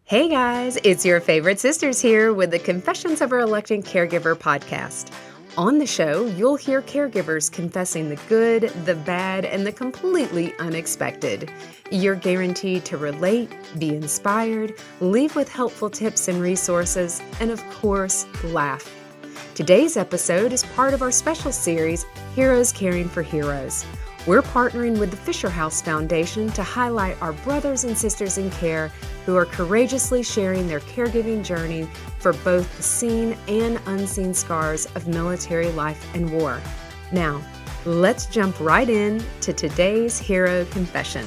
Hey guys, it's your favorite sisters here with the Confessions of a Reluctant Caregiver podcast. On the show, you'll hear caregivers confessing the good, the bad, and the completely unexpected. You're guaranteed to relate, be inspired, leave with helpful tips and resources, and of course, laugh. Today's episode is part of our special series, Heroes Caring for Heroes. We're partnering with the Fisher House Foundation to highlight our brothers and sisters in care who are courageously sharing their caregiving journey for both the seen and unseen scars of military life and war. Now, let's jump right in to today's hero confession.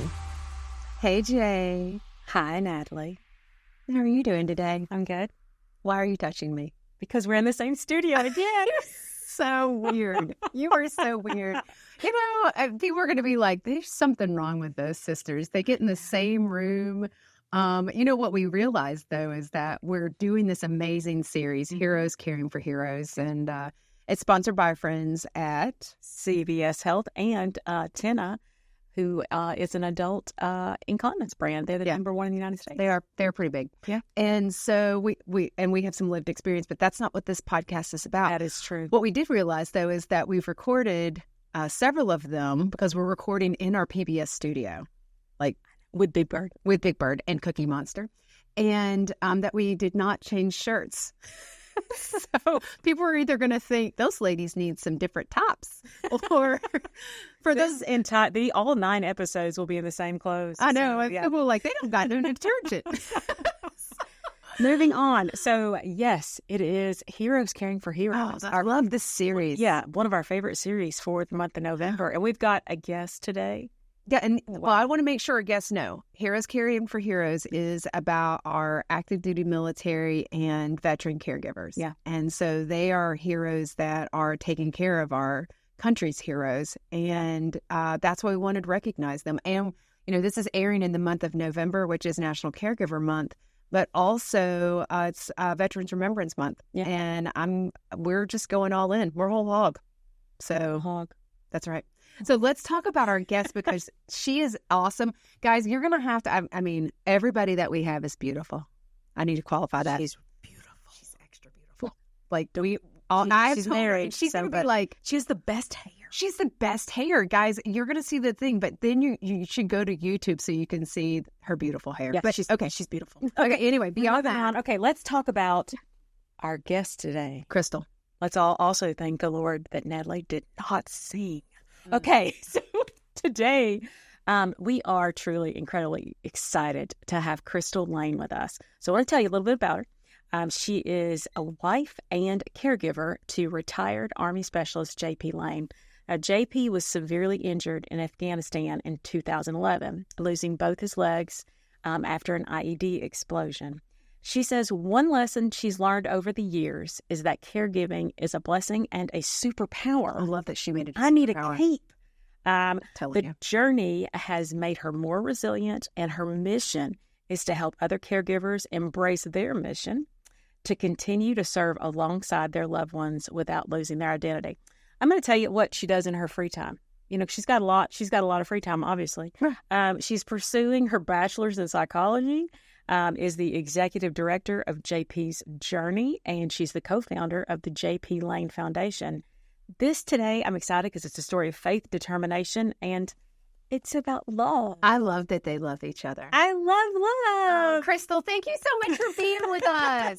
Hey, Jay. Hi, Natalie. How are you doing today? I'm good. Why are you touching me? Because we're in the same studio again. So weird. You are so weird. You know, people are going to be like, there's something wrong with those sisters. They get in the same room. You know, what we realized, though, is that we're doing this amazing series, Heroes Caring for Heroes, and it's sponsored by our friends at CVS Health and Tenna, who is an adult incontinence brand. They're the number one in the United States. They're pretty big. Yeah. And so we have some lived experience, but that's not what this podcast is about. That is true. What we did realize, though, is that we've recorded several of them because we're recording in our PBS studio, like with Big Bird and Cookie Monster, and that we did not change shirts. So people are either going to think those ladies need some different tops, or for those all 9 episodes will be in the same clothes. I know. So, people are like, they don't got no detergent. Moving on. So, yes, it is Heroes Caring for Heroes. Oh, I love this series. Yeah, one of our favorite series for the month of November. And we've got a guest today. Yeah, and well, I want to make sure our guests know Heroes Caring for Heroes is about our active duty military and veteran caregivers. Yeah. And so they are heroes that are taking care of our country's heroes. And that's why we wanted to recognize them. And, you know, this is airing in the month of November, which is National Caregiver Month. But also, it's Veterans Remembrance Month, and we're just going all in. We're whole hog. So, that's right. So let's talk about our guest because she is awesome, guys. You're gonna have to. I mean, everybody that we have is beautiful. I need to qualify that. She's beautiful. She's extra beautiful. Like, do we? She's married. She's gonna be like, she has the best hair. She's the best hair, guys. You're gonna see the thing, but then you should go to YouTube so you can see her beautiful hair. Yeah, but she's beautiful. Okay. Anyway, beyond that, okay, let's talk about our guest today, Crystal. Let's all also thank the Lord that Natalie did not sing. Okay, so today we are truly incredibly excited to have Crystal Lane with us. So I want to tell you a little bit about her. She is a wife and caregiver to retired Army Specialist J.P. Lane. Now, J.P. was severely injured in Afghanistan in 2011, losing both his legs after an IED explosion. She says one lesson she's learned over the years is that caregiving is a blessing and a superpower. I love that she made it. I need a cape. The journey has made her more resilient, and her mission is to help other caregivers embrace their mission to continue to serve alongside their loved ones without losing their identity. I'm going to tell you what she does in her free time. You know, she's got a lot of free time, obviously. She's pursuing her bachelor's in psychology. Is the executive director of JP's Journey, and she's the co-founder of the JP Lane Foundation. This today, I'm excited because it's a story of faith, determination, and it's about love. I love that they love each other. I love love. Crystal, thank you so much for being with us.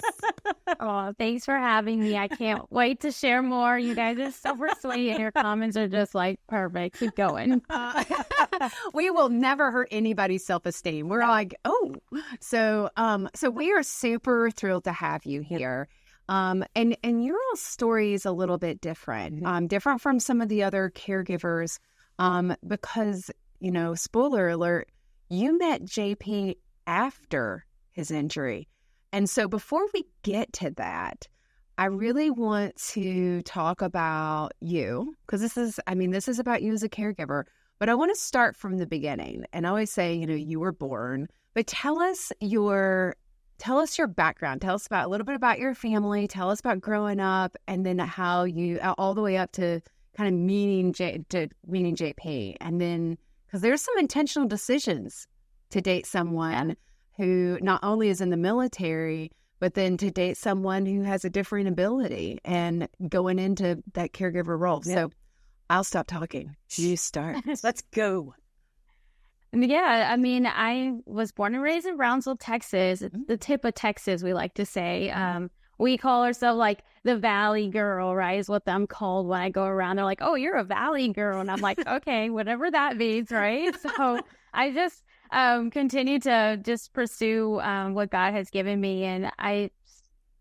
Oh, thanks for having me. I can't wait to share more. You guys are super sweet, and your comments are just like perfect. Keep going. We will never hurt anybody's self-esteem. We're like, oh, so we are super thrilled to have you here. And your story is a little bit different, different from some of the other caregivers, because, you know, spoiler alert, you met JP after his injury. And so before we get to that, I really want to talk about you, because this is about you as a caregiver, but I want to start from the beginning. And I always say, you know, you were born, but tell us your background. Tell us about a little bit about your family. Tell us about growing up, and then how you all the way up to kind of meeting JP, and then because there's some intentional decisions to date someone who not only is in the military, but then to date someone who has a different ability and going into that caregiver role. Yeah. So I'll stop talking. You start. Let's go. Yeah, I mean, I was born and raised in Brownsville, Texas. It's the tip of Texas, we like to say. We call ourselves like the Valley Girl, right? Is what I'm called when I go around. They're like, "Oh, you're a Valley Girl," and I'm like, "Okay, whatever that means," right? So I just continue to just pursue what God has given me, and I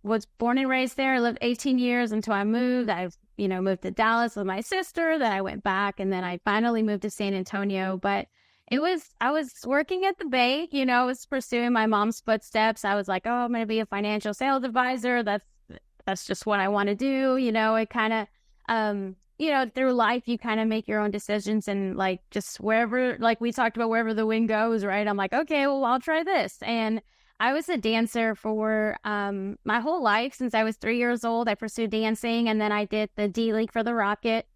was born and raised there. I lived 18 years until I moved. I moved to Dallas with my sister. Then I went back, and then I finally moved to San Antonio. But I was working at the bank, I was pursuing my mom's footsteps. I was like, oh, I'm going to be a financial sales advisor. That's just what I want to do. It kind of, through life, you kind of make your own decisions and like just wherever, like we talked about, wherever the wind goes, right? I'm like, okay, well, I'll try this. And I was a dancer for my whole life. Since I was 3 years old, I pursued dancing, and then I did the D League for the Rockets,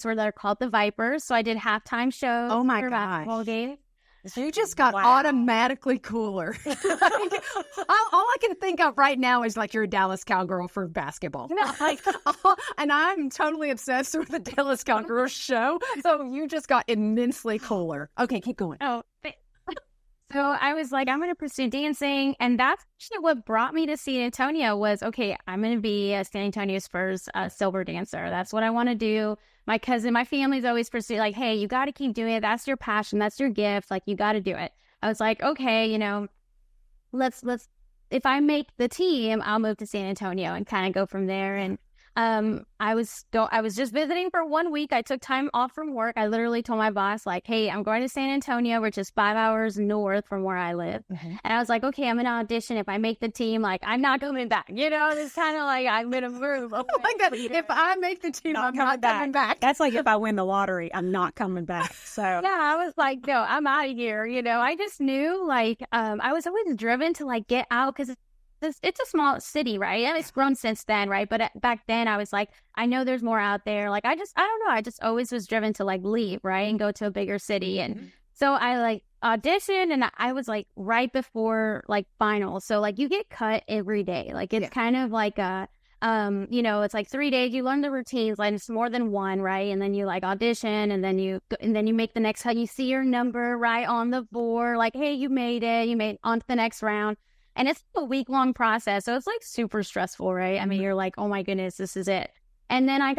where they're called the Vipers. So I did halftime shows for basketball games. You just got automatically cooler. All I can think of right now is like you're a Dallas Cowgirl for basketball. No, and I'm totally obsessed with the Dallas Cowgirls show. So you just got immensely cooler. Okay, keep going. So I was like, I'm going to pursue dancing. And that's actually what brought me to San Antonio was, okay, I'm going to be a San Antonio Spurs silver dancer. That's what I want to do. My family's always pursued like, hey, you got to keep doing it. That's your passion. That's your gift. Like, you got to do it. I was like, okay, let's, if I make the team, I'll move to San Antonio and kind of go from there. And I was just visiting for 1 week. I took time off from work. I literally told my boss, like, hey, I'm going to San Antonio, which is 5 hours north from where I live. And I was like, okay, I'm going to audition. If I make the team, like, I'm not coming back. It's kind of like I'm going to move. Oh my God. If I make the team, I'm not coming back. That's like if I win the lottery, I'm not coming back. So yeah, I was like, no, I'm out of here. I just knew like I was always driven to like get out because it's a small city, right? And it's grown since then, right? But back then I was like, I know there's more out there. Like, I don't know. I just always was driven to like leave, right? And go to a bigger city. And so I like auditioned, and I was like right before like finals. So like you get cut every day. Like it's kind of like it's like 3 days. You learn the routines, like it's more than one, right? And then you like audition, and then you make the next cut. You see your number right on the board, like, hey, you made it. You made on to the next round. And it's a week-long process, so it's like super stressful, right? I mean, you're like, oh my goodness, this is it. And then I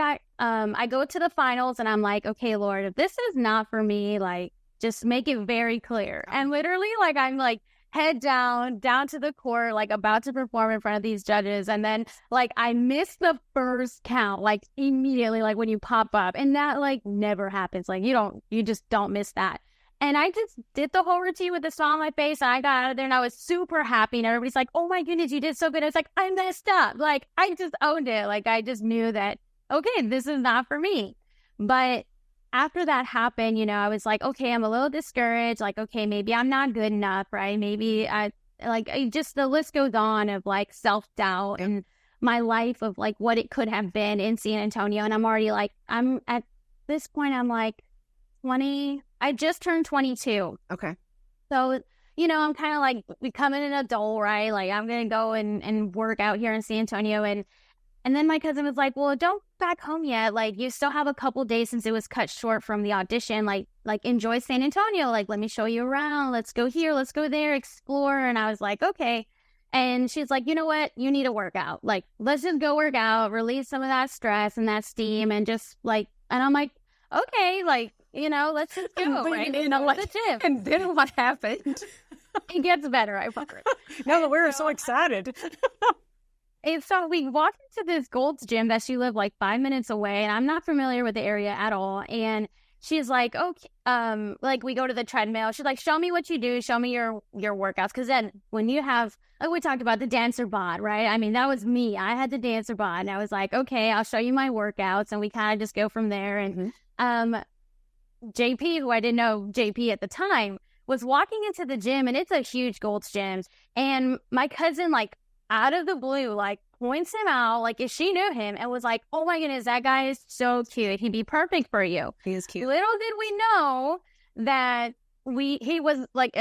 go to the finals, and I'm like, okay, Lord, if this is not for me, like, just make it very clear. And literally, like, I'm like head down to the court, like about to perform in front of these judges. And then like I missed the first count, like immediately, like when you pop up. And that like never happens. Like you just don't miss that. And I just did the whole routine with a smile on my face. And I got out of there and I was super happy. And everybody's like, oh my goodness, you did so good. I was like, I messed up. Like, I just owned it. Like, I just knew that, okay, this is not for me. But after that happened, I was like, okay, I'm a little discouraged. Like, okay, maybe I'm not good enough, right? Maybe just the list goes on of like self-doubt and my life of like what it could have been in San Antonio. And I'm already like, I'm at this point, I'm like 20. I just turned 22. Okay. So, I'm kind of like becoming an adult, right? Like I'm going to go and work out here in San Antonio. And then my cousin was like, well, don't go back home yet. Like you still have a couple days since it was cut short from the audition. Like enjoy San Antonio. Like, let me show you around. Let's go here. Let's go there, explore. And I was like, okay. And she's like, you know what? You need to work out. Like, let's just go work out, release some of that stress and that steam and just like, and I'm like, okay, like, let's just go, right? The gym. And then what happened? It gets better, I promise. No, we're so excited. And so we walked into this Gold's Gym that she lived like 5 minutes away, and I'm not familiar with the area at all. And she's like, okay, like we go to the treadmill. She's like, show me what you do. Show me your workouts. Because then when you have, like we talked about the dancer bod, right? I mean, that was me. I had the dancer bod. And I was like, okay, I'll show you my workouts. And we kind of just go from there. And JP, who I didn't know JP at the time, was walking into the gym, and it's a huge Gold's Gym. And my cousin, like, out of the blue, like, points him out, like, if she knew him, and was like, oh my goodness, that guy is so cute. He'd be perfect for you. He is cute. Little did we know that he was like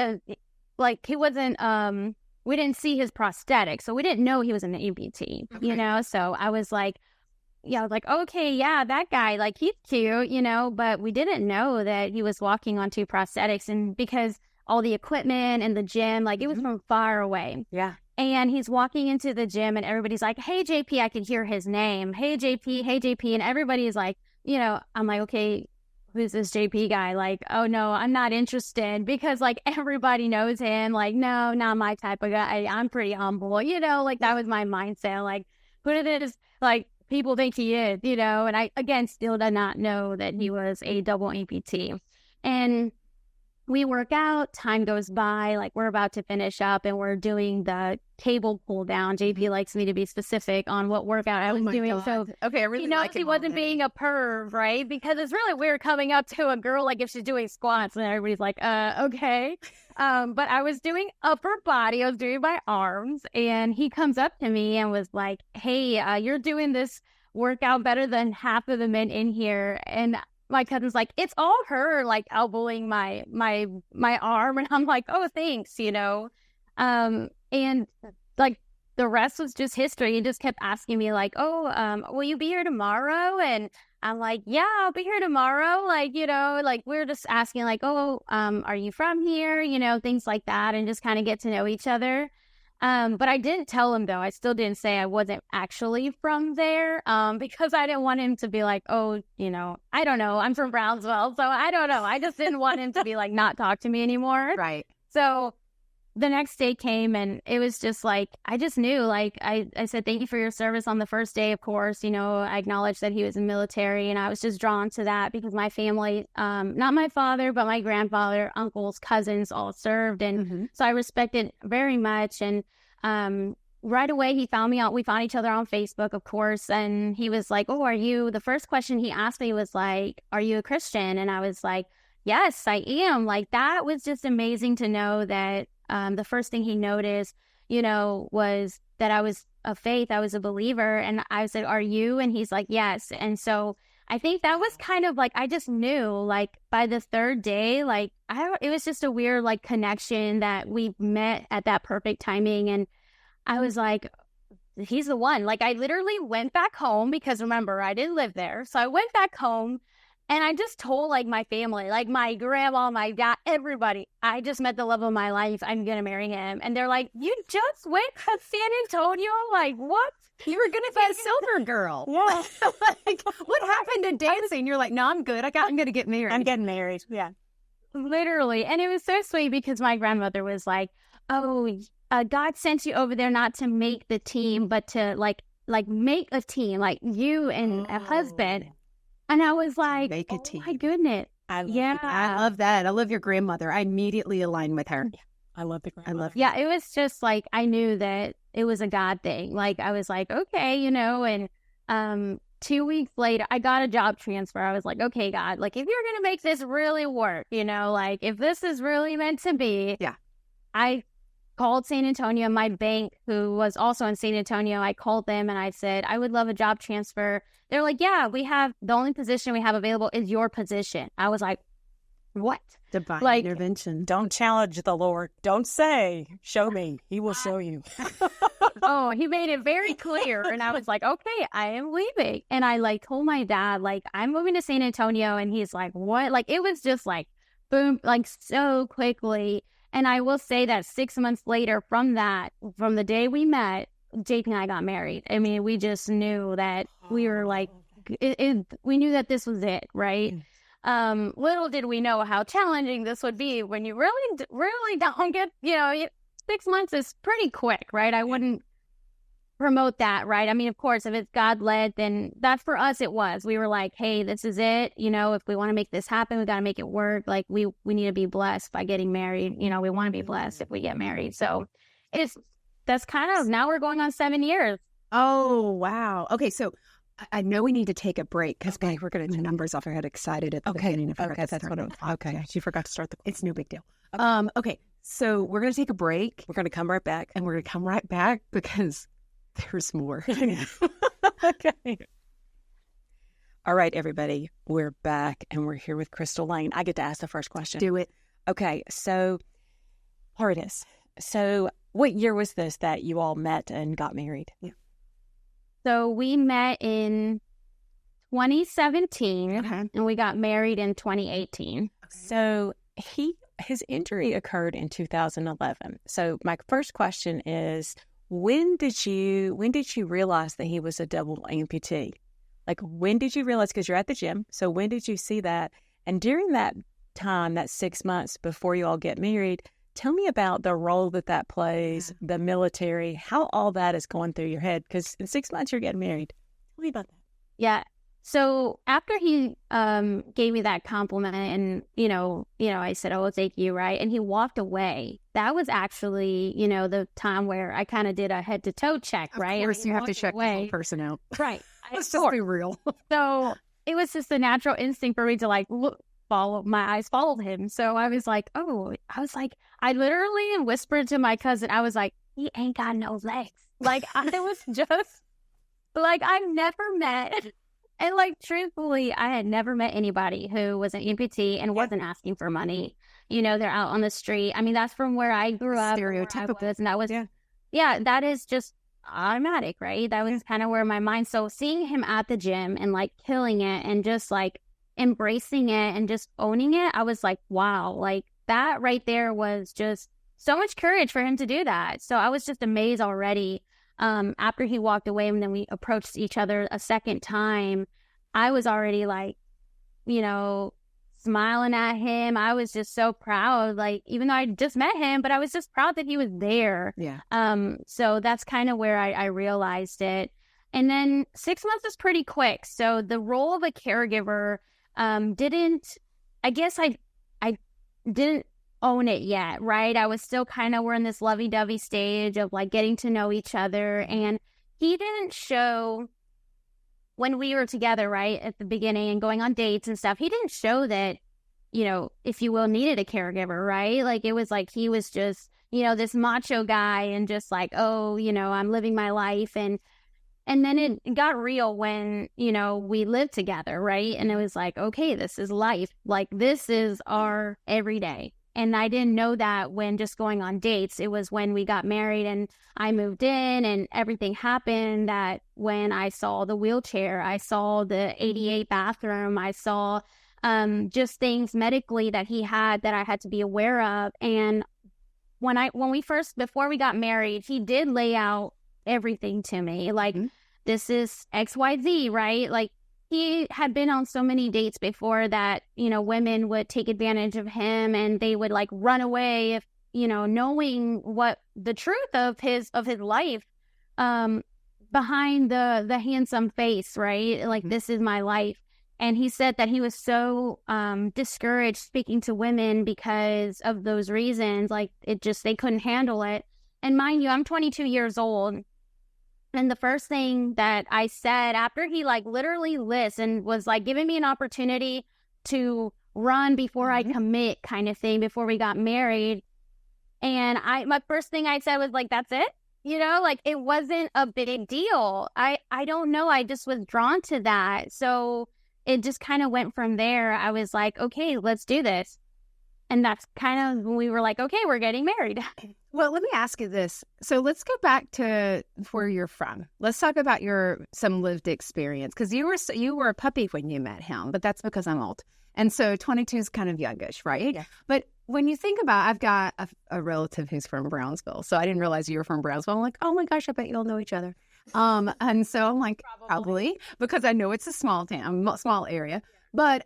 like, he wasn't, we didn't see his prosthetic, so we didn't know he was an amputee, you know? So I was like, yeah, I was like, okay, yeah, that guy, like, he's cute, you know, but we didn't know that he was walking on 2 prosthetics. And because all the equipment and the gym, like, it was from far away. Yeah. And he's walking into the gym and everybody's like, hey, JP, I could hear his name. Hey, JP, hey, JP. And everybody is like, you know, I'm like, okay, who's this JP guy? Like, oh no, I'm not interested, because like everybody knows him. Like, no, not my type of guy. I'm pretty humble, you know, like that was my mindset. Like, who did it is like, people think he is, you know, and I, again, still did not know that he was a double amputee. And we work out, time goes by, like we're about to finish up and we're doing the cable pull down. JP likes me to be specific on what workout I was doing. God. So okay, I really he knows like he wasn't being a perv, right? Because it's really weird coming up to a girl like if she's doing squats and everybody's like, okay. But I was doing upper body, I was doing my arms, and he comes up to me and was like, hey, you're doing this workout better than half of the men in here. And my cousin's like, it's all her, like elbowing my arm, and I'm like, oh, thanks, you know. And like the rest was just history. He just kept asking me like, oh, will you be here tomorrow? And I'm like, yeah, I'll be here tomorrow. Like, you know, like we're just asking like, oh, are you from here? You know, things like that, and just kind of get to know each other. But I didn't tell him, though. I still didn't say I wasn't actually from there, because I didn't want him to be like, oh, you know, I don't know, I'm from Brownsville, so I don't know. I just didn't want him to be like, not talk to me anymore. Right. So the next day came, and it was just like, I just knew, like, I said, thank you for your service on the first day, of course. You know, I acknowledged that he was in the military, and I was just drawn to that because my family, not my father, but my grandfather, uncles, cousins all served. And so I respected very much. And right away, he found me out. We found each other on Facebook, of course. And he was like, oh, the first question he asked me was like, are you a Christian? And I was like, yes, I am. Like, that was just amazing to know that the first thing he noticed, you know, was that I was of faith. I was a believer. And I said, are you? And he's like, yes. And so I think that was kind of like, I just knew, like, by the third day, like, it was just a weird, like, connection that we met at that perfect timing. And I was like, he's the one. Like, I literally went back home because, remember, I didn't live there. So I went back home and I just told, like, my family, like, my grandma, my dad, everybody, I just met the love of my life. I'm going to marry him. And they're like, you just went to San Antonio? Like, what? You were going to be a silver girl. Yeah. Like, what happened to dancing? You're like, no, I'm good. I'm going to get married. I'm getting married. Yeah. Literally. And it was so sweet because my grandmother was like, oh, God sent you over there not to make the team, but to like make a team, like you and a husband. And I was like, make a team. My goodness. I love that. I love your grandmother. I immediately align with her. Yeah. I love the grandmother. Yeah, it was just like, I knew that it was a God thing. Like, I was like, okay, you know, and 2 weeks later, I got a job transfer. I was like, okay, God, like, if you're going to make this really work, you know, like, if this is really meant to be. Yeah. I called San Antonio, my bank, who was also in San Antonio. I called them and I said, I would love a job transfer. They're like, yeah, the only position we have available is your position. I was like, what? Divine like, intervention. Don't challenge the Lord. Don't say, show me. He will show you. Oh, he made it very clear. And I was like, okay, I am leaving. And I like told my dad, like, I'm moving to San Antonio. And he's like, what? Like, it was just like, boom, like so quickly. And I will say that 6 months later from the day we met, JP and I got married. I mean, we just knew that we were like, we knew that this was it, right? Little did we know how challenging this would be when you really don't get, you know, 6 months is pretty quick, right? I wouldn't promote that, right? I mean, of course, if it's God led, then that for us it was. We were like, hey, this is it. You know, if we want to make this happen, we got to make it work. Like, we need to be blessed by getting married. You know, we want to be blessed if we get married. So that's kind of, now we're going on 7 years. Oh, wow. Okay, so I know we need to take a break because we're going to do numbers off. I got excited at the beginning. That's what it was. Okay, she forgot to start the. It's no big deal. Okay, so we're going to take a break. We're going to come right back, and we're going to come right back because there's more. Okay. All right, everybody, we're back, and we're here with Crystal Lane. I get to ask the first question. Do it. Okay, so hardest. So what year was this that you all met and got married? Yeah. So we met in 2017 and we got married in 2018. So his injury occurred in 2011. So my first question is, when did you realize that he was a double amputee? Like, when did you realize, because you're at the gym, so when did you see that? And during that time, that 6 months before you all get married, tell me about the role that plays, the military, how all that is going through your head, because in 6 months you're getting married. Tell me about that. Yeah. So after he gave me that compliment and, I said, oh, thank you, right? And he walked away. That was actually, the time where I kind of did a head-to-toe check, right? Of course, you have to check the whole person out. Right. Let's just be real. So it was just a natural instinct for me to my eyes followed him. So I was like, I literally whispered to my cousin, I was like, he ain't got no legs. Like, I was just, I've never met, and truthfully, I had never met anybody who was an amputee and wasn't asking for money. They're out on the street. I mean, that's from where I grew up. Stereotypical. And that was, that is just automatic, right? That was kind of where my mind. So seeing him at the gym and killing it and just embracing it and just owning it, I was like, wow, that right there was just so much courage for him to do that. So I was just amazed already. After he walked away and then we approached each other a second time, I was already smiling at him. I was just so proud, even though I just met him, but I was just proud that he was there. Yeah. So that's kind of where I realized it. And then 6 months is pretty quick. So the role of a caregiver, I didn't own it yet, right? I was still we're in this lovey-dovey stage of getting to know each other. And he didn't show, when we were together, right, at the beginning and going on dates and stuff, he didn't show that, if you will, needed a caregiver, right? It was he was just, this macho guy and just I'm living my life. And then it got real when, we lived together, right? And it was okay, this is life. This is our everyday. And I didn't know that when just going on dates. It was when we got married and I moved in and everything happened, that when I saw the wheelchair, I saw the 88 bathroom, I saw just things medically that he had that I had to be aware of. And before we got married, he did lay out everything to me. This is XYZ, right? He had been on so many dates before that, women would take advantage of him and they would run away if, knowing what the truth of his life, behind the handsome face, right? This is my life. And he said that he was so discouraged speaking to women because of those reasons. They couldn't handle it. And mind you, I'm 22 years old. And the first thing that I said after he literally listened was giving me an opportunity to run before I commit kind of thing before we got married. And my first thing I said was that's it. It wasn't a big deal. I don't know. I just was drawn to that. So it just kind of went from there. I was okay, let's do this. And that's kind of when we were okay, we're getting married. Well, let me ask you this. So let's go back to where you're from. Let's talk about some lived experience, because you were a puppy when you met him, but that's because I'm old. And so 22 is kind of youngish, right? Yeah. But when you think about, I've got a relative who's from Brownsville, so I didn't realize you were from Brownsville. I'm oh my gosh, I bet you all know each other. And so I'm probably, because I know it's a small town, small area. But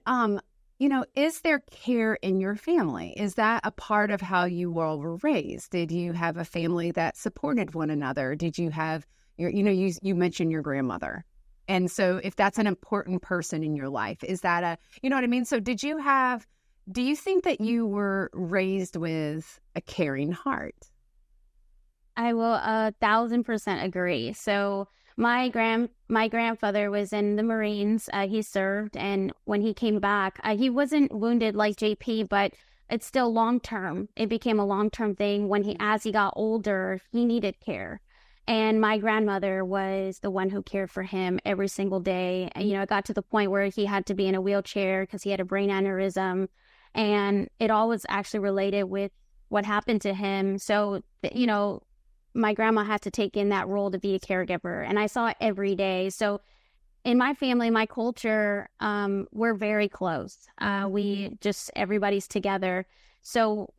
is there care in your family? Is that a part of how you all were raised? Did you have a family that supported one another? Did you have you mentioned your grandmother. And so if that's an important person in your life, is that you know what I mean? So do you think that you were raised with a caring heart? I will 1,000% agree. So my grandfather was in the Marines. He served, and when he came back, he wasn't wounded like JP, but it's still long term. It became a long term thing. As he got older, he needed care, and my grandmother was the one who cared for him every single day. And, it got to the point where he had to be in a wheelchair because he had a brain aneurysm, and it all was actually related with what happened to him. So, you know, my grandma had to take in that role to be a caregiver, and I saw it every day. So in my family, my culture, we're very close. We just, everybody's together. So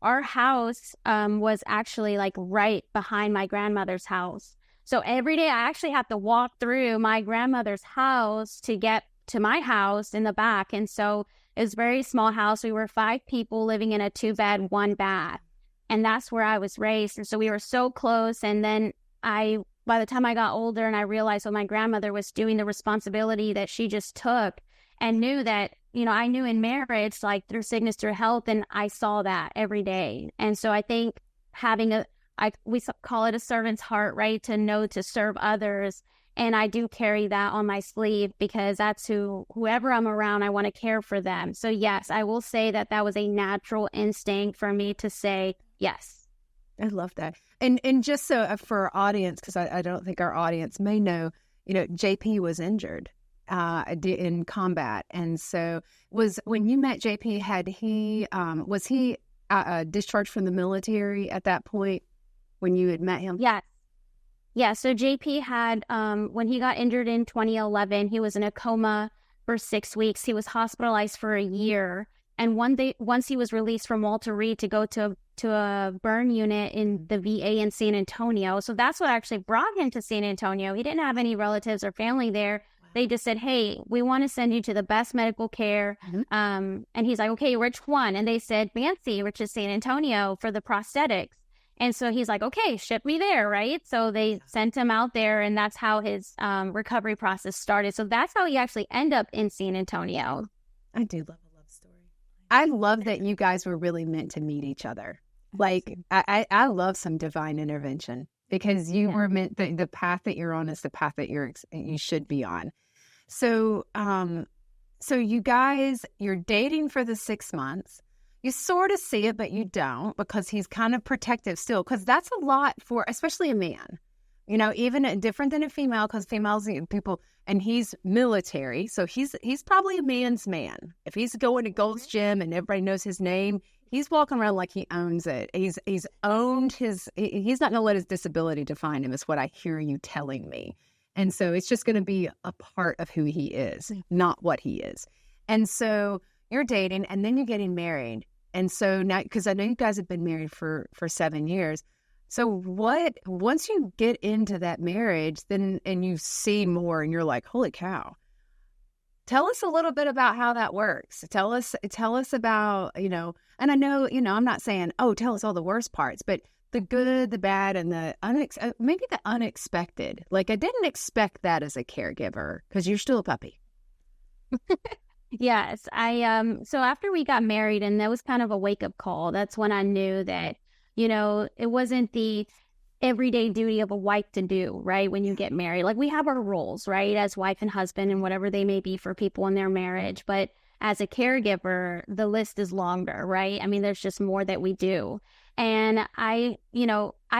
our house was actually like right behind my grandmother's house. So every day I actually have to walk through my grandmother's house to get to my house in the back. And so it was a very small house. We were 5 people living in a 2-bed, 1-bath. And that's where I was raised. And so we were so close. And then by the time I got older and I realized what my grandmother was doing, the responsibility that she just took, and knew that, you know, I knew in marriage, like through sickness, through health, and I saw that every day. And so I think having we call it a servant's heart, right? To know to serve others. And I do carry that on my sleeve because that's whoever I'm around, I want to care for them. So yes, I will say that was a natural instinct for me to say yes. I love that. And just so for our audience, because I don't think our audience may know, you know, JP was injured in combat. And so when you met JP, was he discharged from the military at that point when you had met him? Yes. Yeah. So JP had, when he got injured in 2011, he was in a coma for 6 weeks. He was hospitalized for a year. And once he was released from Walter Reed to go to a burn unit in the VA in San Antonio. So that's what actually brought him to San Antonio. He didn't have any relatives or family there. They just said, hey, we want to send you to the best medical care. And he's like, okay, which one? And they said, Fancy, which is San Antonio, for the prosthetics. And so he's like, okay, ship me there, right? So they sent him out there, and that's how his recovery process started. So that's how he actually ended up in San Antonio. I do love a love story. I love that you guys were really meant to meet each other. Like, I love some divine intervention, because you were meant, the path that you're on is the path that you should be on. So, so you guys, you're dating for the 6 months. You sort of see it, but you don't, because he's kind of protective still, because that's a lot for, especially a man, you know, even different than a female, because females, people, and he's military. So he's probably a man's man. If he's going to Gold's Gym and everybody knows his name, he's walking around like he owns it. He's owned he's not going to let his disability define him, is what I hear you telling me. And so it's just going to be a part of who he is, not what he is. And so you're dating, and then you're getting married. And so now, because I know you guys have been married for 7 years. So once you get into that marriage, then, and you see more and you're like, holy cow, tell us a little bit about how that works. Tell us about, you know, and I know, you know, I'm not saying, oh, tell us all the worst parts, but the good, the bad, and the maybe the unexpected. Like, I didn't expect that as a caregiver, because you're still a puppy. Yes, so after we got married, and that was kind of a wake-up call, that's when I knew that, you know, it wasn't the everyday duty of a wife to do, right? When you get married, like, we have our roles, right, as wife and husband, and whatever they may be for people in their marriage. But as a caregiver, the list is longer, right? I mean, there's just more that we do. And I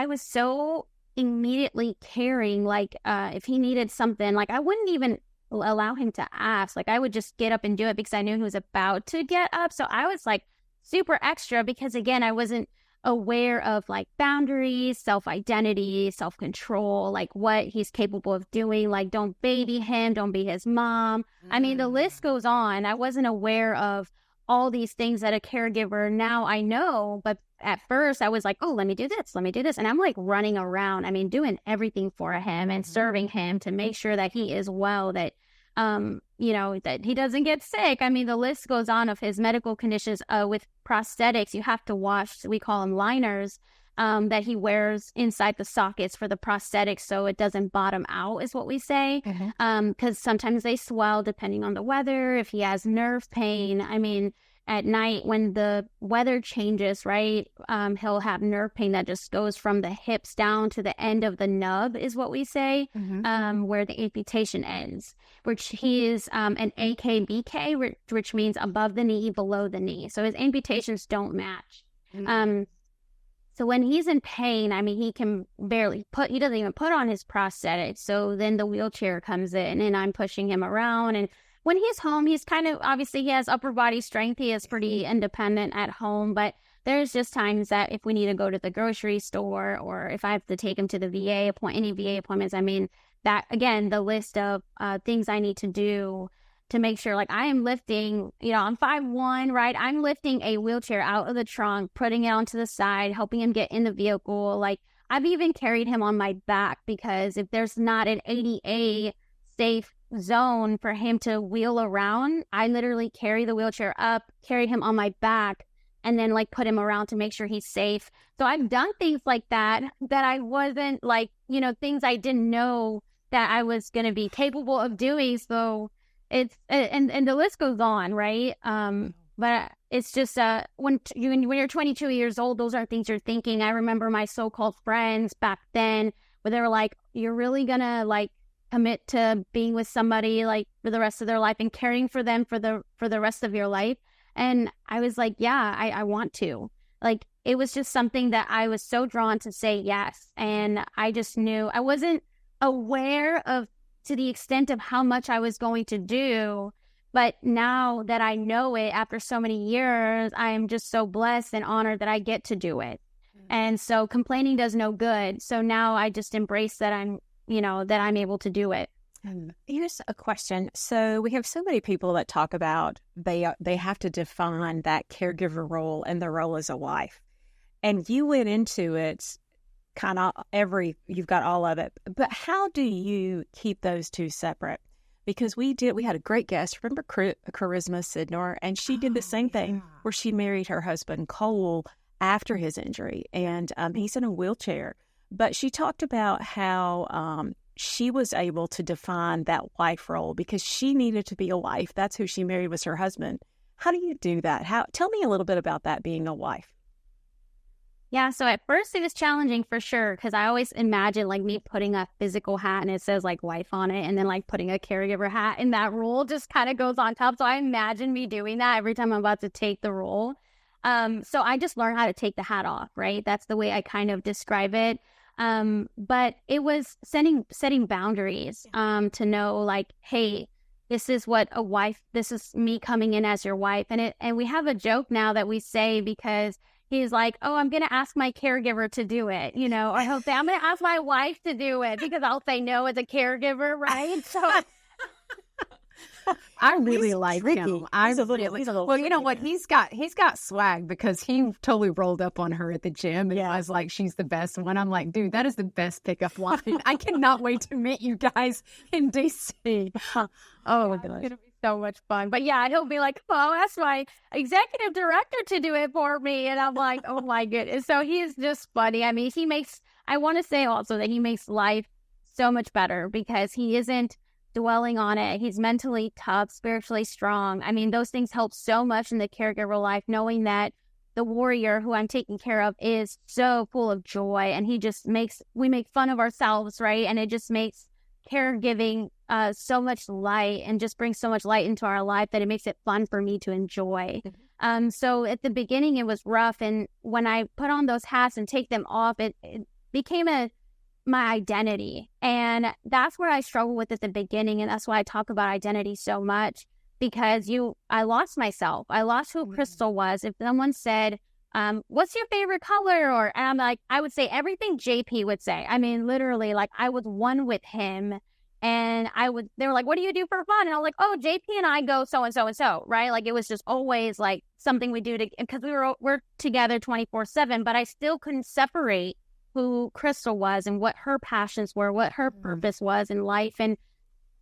was so immediately caring, like, if he needed something, like, I wouldn't even allow him to ask. Like, I would just get up and do it because I knew he was about to get up. So I was like super extra, because again, I wasn't aware of like boundaries, self-identity, self-control, like what he's capable of doing. Like, don't baby him, don't be his mom. I mean, the list goes on. I wasn't aware of all these things that a caregiver, now I know, but at first I was like, oh, let me do this. And I'm like running around, I mean, doing everything for him and serving him to make sure that he is well, that, you know, that he doesn't get sick. I mean, the list goes on of his medical conditions. With prosthetics, you have to wash, we call them liners, that he wears inside the sockets for the prosthetics, so it doesn't bottom out, is what we say. Because sometimes they swell depending on the weather, if he has nerve pain. I mean, at night when the weather changes, right, he'll have nerve pain that just goes from the hips down to the end of the nub, is what we say, where the amputation ends, which he is an AKBK, which means above the knee, below the knee. So his amputations don't match. So when he's in pain, I mean, he can barely he doesn't even put on his prosthetics. So then the wheelchair comes in, and I'm pushing him around. And when he's home, he's kind of, obviously he has upper body strength. He is pretty independent at home, but there's just times that if we need to go to the grocery store or if I have to take him to the any VA appointments, I mean, that again, the list of things I need to do to make sure, like, I am lifting, I'm 5'1", right? I'm lifting a wheelchair out of the trunk, putting it onto the side, helping him get in the vehicle. Like, I've even carried him on my back because if there's not an ADA safe zone for him to wheel around, I literally carry the wheelchair up, carry him on my back, and then like put him around to make sure he's safe. So I've done things like that I wasn't like, things I didn't know that I was going to be capable of doing. So it's, and the list goes on, right? But it's just, when you're 22 years old, those aren't things you're thinking. I remember my so-called friends back then where they were like, you're really going to like commit to being with somebody like for the rest of their life and caring for them for the rest of your life. And I was like, yeah, I want to. Like, it was just something that I was so drawn to say yes. And I just knew I wasn't aware of to the extent of how much I was going to do. But now that I know it after so many years, I am just so blessed and honored that I get to do it. And so complaining does no good. So now I just embrace that that I'm able to do it. Here's a question. So we have so many people that talk about they have to define that caregiver role and the role as a wife. And you went into it kind of you've got all of it. But how do you keep those two separate? Because we had a great guest. Remember Charisma Sidnor? And she did the same thing where she married her husband, Cole, after his injury. And he's in a wheelchair. But she talked about how she was able to define that wife role because she needed to be a wife. That's who she married, was her husband. How do you do that? Tell me a little bit about that, being a wife. Yeah, so at first it was challenging for sure because I always imagine like me putting a physical hat and it says like wife on it and then like putting a caregiver hat and that role just kind of goes on top. So I imagine me doing that every time I'm about to take the role. So I just learned how to take the hat off, right? That's the way I kind of describe it. But it was setting boundaries to know like, hey, this is me coming in as your wife. And we have a joke now that we say because he's like, oh, I'm going to ask my caregiver to do it, or he'll say, I'm going to ask my wife to do it because I'll say no as a caregiver, right? So I really like him. Well, you know what? He's got swag because he totally rolled up on her at the gym and I was like, she's the best one. I'm like, dude, that is the best pickup line. I cannot wait to meet you guys in DC. Oh my gosh. It's going to be so much fun. But yeah, he'll be like, oh, I'll ask my executive director to do it for me. And I'm like, oh my goodness. So he's just funny. I mean, I want to say also that he makes life so much better because he isn't dwelling on it. He's mentally tough, spiritually strong. I mean, those things help so much in the caregiver life, knowing that the warrior who I'm taking care of is so full of joy and we make fun of ourselves, right? And it just makes caregiving so much light and just brings so much light into our life that it makes it fun for me to enjoy. So at the beginning it was rough, and when I put on those hats and take them off, it became my identity. And that's where I struggle with at the beginning, and that's why I talk about identity so much, because I lost myself. I lost who Crystal was. If someone said, what's your favorite color? And I'm like, I would say everything JP would say. I mean, literally, like I was one with him. And they were like, what do you do for fun? And I was like, oh, JP and I go so and so and so, right? Like it was just always like something we do because we're together 24/7, but I still couldn't separate who Crystal was and what her passions were, what her purpose was in life. And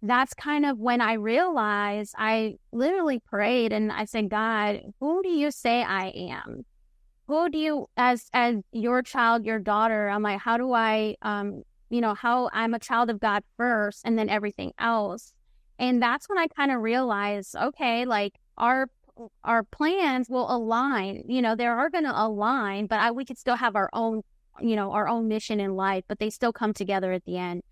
that's kind of when I realized, I literally prayed and I said, God, who do you say I am? Who do you, as your child, your daughter, I'm like, how do I, how I'm a child of God first and then everything else. And that's when I kind of realized, okay, like our plans will align, they are going to align, but we could still have our own mission in life, but they still come together at the end.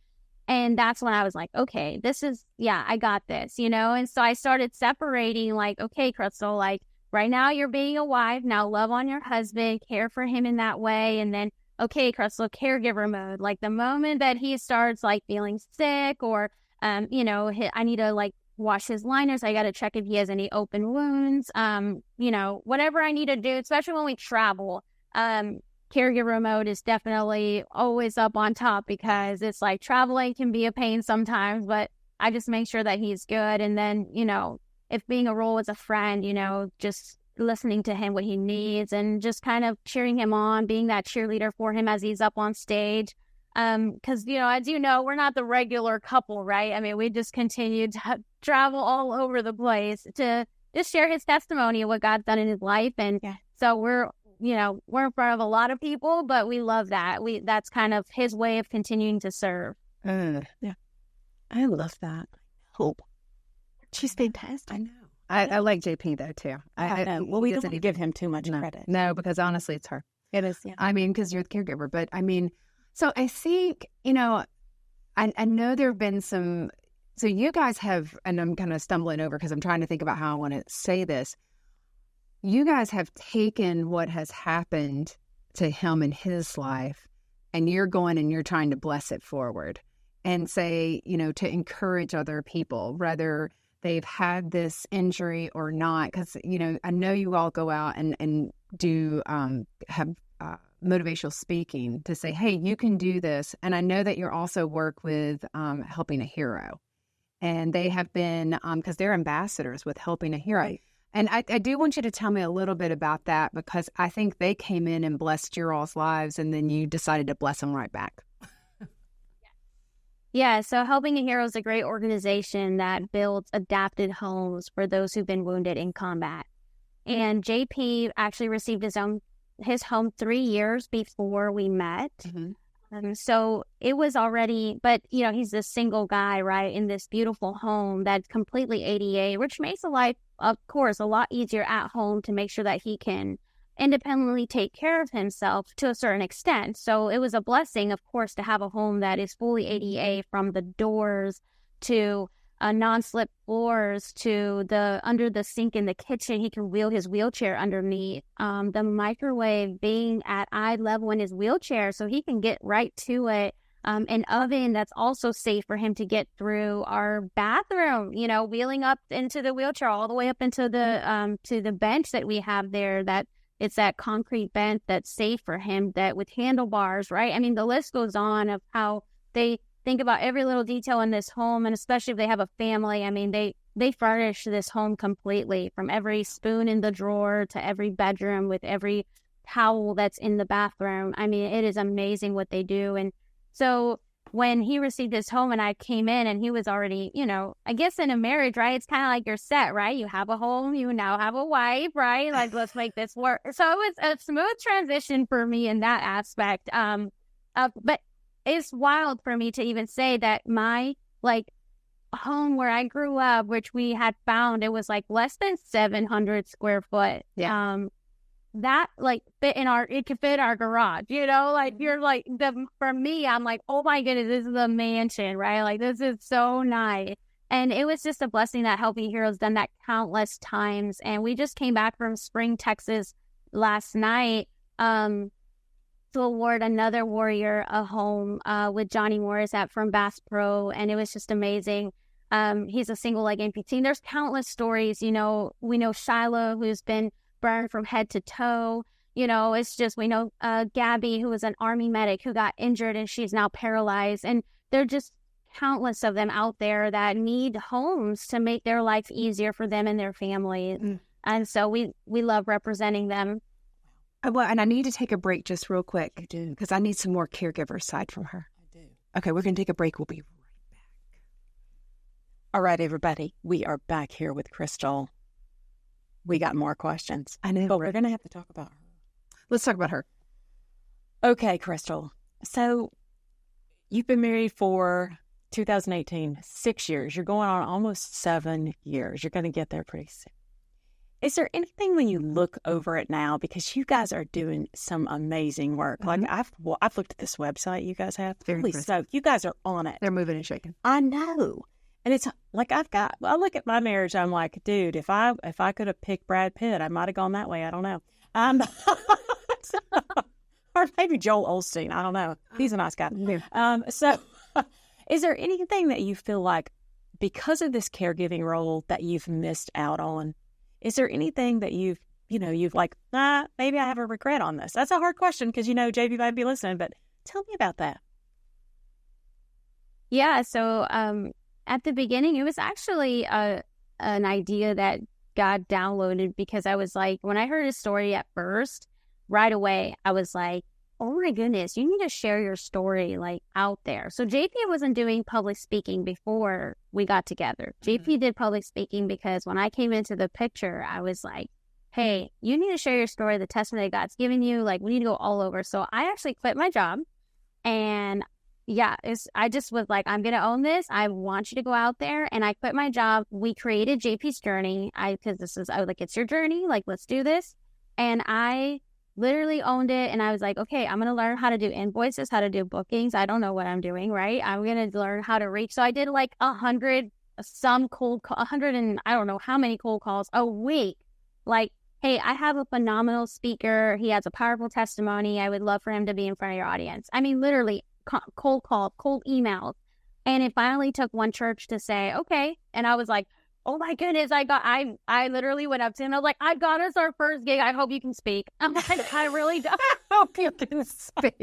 And that's when I was like, okay, I got this, And so I started separating like, okay, Crystal, like right now you're being a wife, now love on your husband, care for him in that way. And then, okay, Crystal, caregiver mode. Like the moment that he starts like feeling sick or, I need to like wash his liners. I got to check if he has any open wounds. Whatever I need to do, especially when we travel. Caregiver mode is definitely always up on top because it's like traveling can be a pain sometimes, but I just make sure that he's good. And then, if being a role as a friend, just listening to him, what he needs, and just kind of cheering him on, being that cheerleader for him as he's up on stage. Because, as you know, we're not the regular couple, right? I mean, we just continue to travel all over the place to just share his testimony of what God's done in his life. And so we're in front of a lot of people, but we love that. That's kind of his way of continuing to serve. Yeah. I love that. Hope. She's fantastic. I know. I like JP though too. I know. Well, we don't give him too much credit. No, because honestly, it's her. It is. Yeah. I mean, because you're the caregiver. But I mean, so I think I know there have been some. So you guys have, and I'm kind of stumbling over because I'm trying to think about how I want to say this. You guys have taken what has happened to him in his life, and you're going and you're trying to bless it forward and say, to encourage other people, whether they've had this injury or not. Because, I know you all go out and do have motivational speaking to say, hey, you can do this. And I know that you also work with Helping a Hero. And they have been, because they're ambassadors with Helping a Hero. Right. And I do want you to tell me a little bit about that, because I think they came in and blessed your all's lives, and then you decided to bless them right back. Yeah, so Helping a Hero is a great organization that builds adapted homes for those who've been wounded in combat. And JP actually received his home 3 years before we met. Mm-hmm. So it was already, but he's a single guy, right, in this beautiful home that's completely ADA, which makes the life, of course, a lot easier at home to make sure that he can independently take care of himself to a certain extent. So it was a blessing, of course, to have a home that is fully ADA, from the doors to non-slip floors to the under the sink in the kitchen. He can wheel his wheelchair underneath. The microwave being at eye level in his wheelchair, so he can get right to it. An oven that's also safe for him to get through. Our bathroom, wheeling up into the wheelchair all the way up into the to the bench that we have there. That it's that concrete bench that's safe for him, that with handlebars, right? I mean, the list goes on of how they think about every little detail in this home, and especially if they have a family. I mean, they furnish this home completely, from every spoon in the drawer to every bedroom with every towel that's in the bathroom. I mean, it is amazing what they do. And so when he received his home and I came in, and he was already, I guess in a marriage, right? It's kind of like you're set, right? You have a home, you now have a wife, right? Like, let's make this work. So it was a smooth transition for me in that aspect. But it's wild for me to even say that my home where I grew up, which we had found, it was less than 700 square foot. Yeah. That it could fit our garage, for me, I'm like, oh my goodness, this is a mansion, right? This is so nice. And it was just a blessing that Helping Heroes done that countless times. And we just came back from Spring, Texas last night to award another warrior a home with Johnny Morris from Bass Pro. And it was just amazing. He's a single leg amputee. There's countless stories. We know Shiloh, who's been burned from head to toe. It's just, we know Gabby, who was an Army medic who got injured and she's now paralyzed. And there are just countless of them out there that need homes to make their life easier for them and their families. And so we love representing them. Well, and I need to take a break just real quick. I do. Because I need some more caregiver side from her. I do. Okay, we're going to take a break. We'll be right back. All right, everybody. We are back here with Crystal. We got more questions. I know. But we're going to have to talk about her. Let's talk about her. Okay, Crystal. So you've been married for 2018, 6 years. You're going on almost 7 years. You're going to get there pretty soon. Is there anything when you look over it now, because you guys are doing some amazing work? Mm-hmm. I've looked at this website you guys have. Very so you guys are on it. They're moving and shaking. I know. And it's like I look at my marriage, I'm like, dude, if I could have picked Brad Pitt, I might have gone that way. I don't know. Or maybe Joel Osteen. I don't know. He's a nice guy. Yeah. So is there anything that you feel like because of this caregiving role that you've missed out on, is there anything that you've like, maybe I have a regret on this? That's a hard question because, JP might be listening, but tell me about that. Yeah. So at the beginning, it was actually an idea that God downloaded because I was like, when I heard his story at first, right away, I was like, oh my goodness, you need to share your story like out there. So JP wasn't doing public speaking before we got together. JP did public speaking because when I came into the picture, I was like, hey, you need to share your story, the testimony that God's given you. Like, we need to go all over. So I actually quit my job. And yeah, I just was like, I'm going to own this. I want you to go out there. And I quit my job. We created JP's Journey. Because I was like, it's your journey. Like, let's do this. And I literally owned it. And I was like, okay, I'm going to learn how to do invoices, how to do bookings. I don't know what I'm doing, right? I'm going to learn how to reach. So I did like 100 and I don't know how many cold calls a week. Like, hey, I have a phenomenal speaker. He has a powerful testimony. I would love for him to be in front of your audience. I mean, literally cold call, cold emails. And it finally took one church to say, okay. And I was like, oh my goodness, I literally went up to him. I was like, I got us our first gig. I hope you can speak. I'm like, I really don't. Hope you can speak.